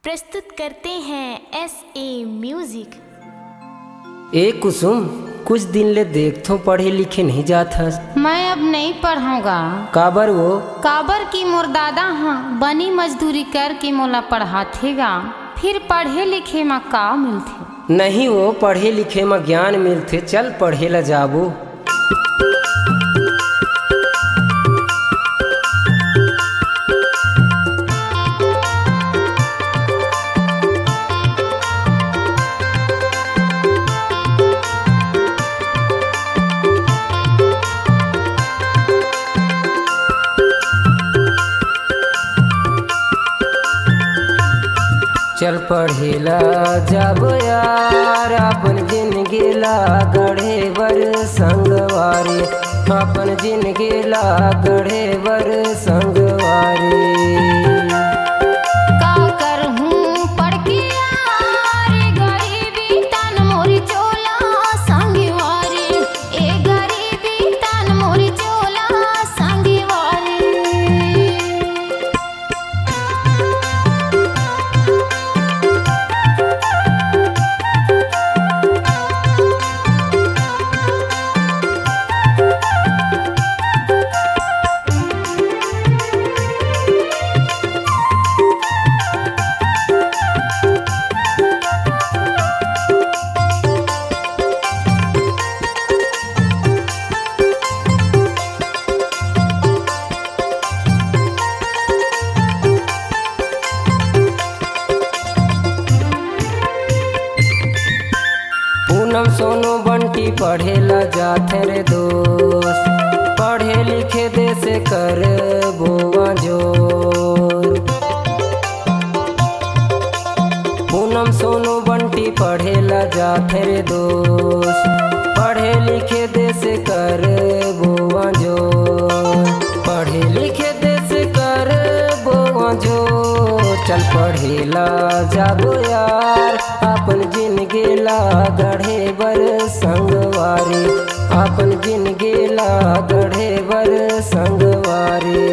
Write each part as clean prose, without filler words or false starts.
प्रस्तुत करते हैं SA म्यूजिक। ए कुसुम, कुछ दिन ले देख तो पढ़े लिखे नहीं जात हस। मैं अब नहीं पढ़ूंगा। काबर वो? काबर की मोर दादा हाँ बनी मजदूरी करके मोला पढ़ाथेगा, फिर पढ़े लिखे में का मिलथे? नहीं वो पढ़े लिखे में ज्ञान मिलथे, चल पढ़े ला जाबो। चल पढ़ेला जब यार अपन जिंदगी ला गढ़े बर संगवारी, अपन जिंदगी ला गढ़े बर संगवारी। का करहूं पढ़ के यार गरीबी तन मोरी चोला संगवारी, ए गरीबी तन मोरी चोला संगवारी। पूनम सोनू बंटी पढ़ेला जाथे रे दोस्त, पढ़े लिखे दे से कर बोआ जोर। पूनम सोनू बंटी पढ़ेला जाथे रे दोस्त, पढ़े लिखे दे से कर बोआ जोर। पढ़े लिखे दे से कर बोआ जोर। चल पढ़ेला जाबो यार अपन जिंदगी ला गढ़े बर संगवारी, अपन जिंदगी ला गढ़े बर संगवारी।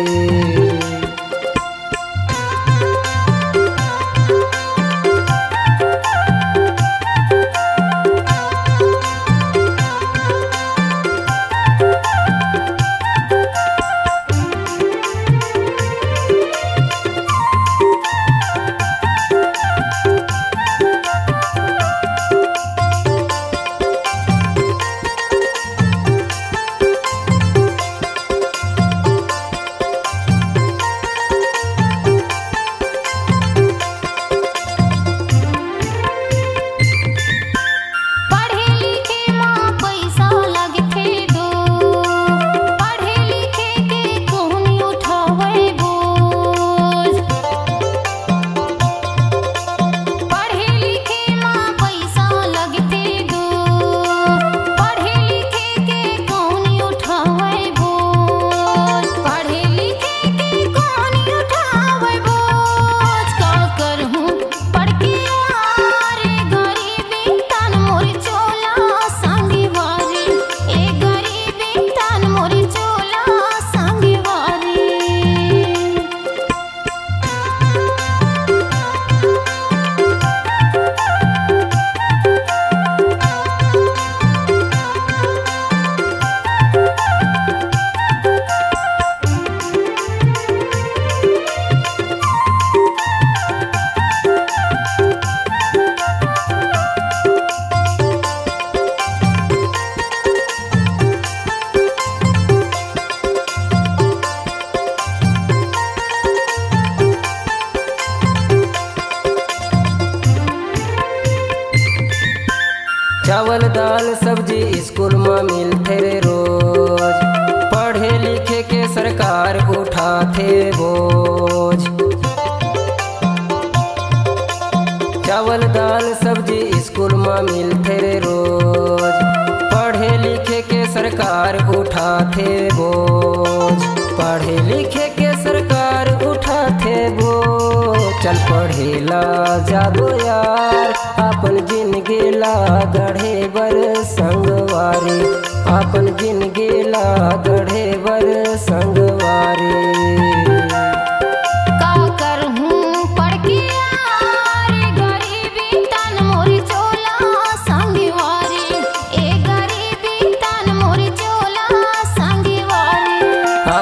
चावल दाल सब्जी स्कूल में मिलते रे रोज, पढ़े लिखे के सरकार उठाते बोझ। चावल दाल सब्जी स्कूल में मिलते रे रोज, पढ़े लिखे के सरकार उठाते बोझ। पढ़े लिखे के सरकार उठाते बोझ। चल पढ़ेला जाबो यार अपन जिंदगी ला गढ़े बर संगवारी, अपन जिंदगी ला गढ़े बर संगवारी। का करहूं पढ़ के यार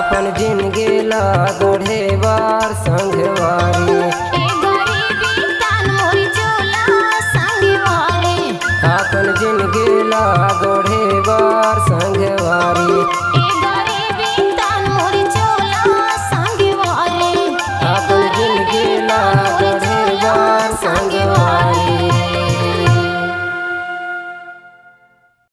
आपन जिंदगी ला गढ़े बार संगवारी ए गरीबी तान मोरी चोला संगवारी आपन जिंदगी ला गढ़े बार संगवारी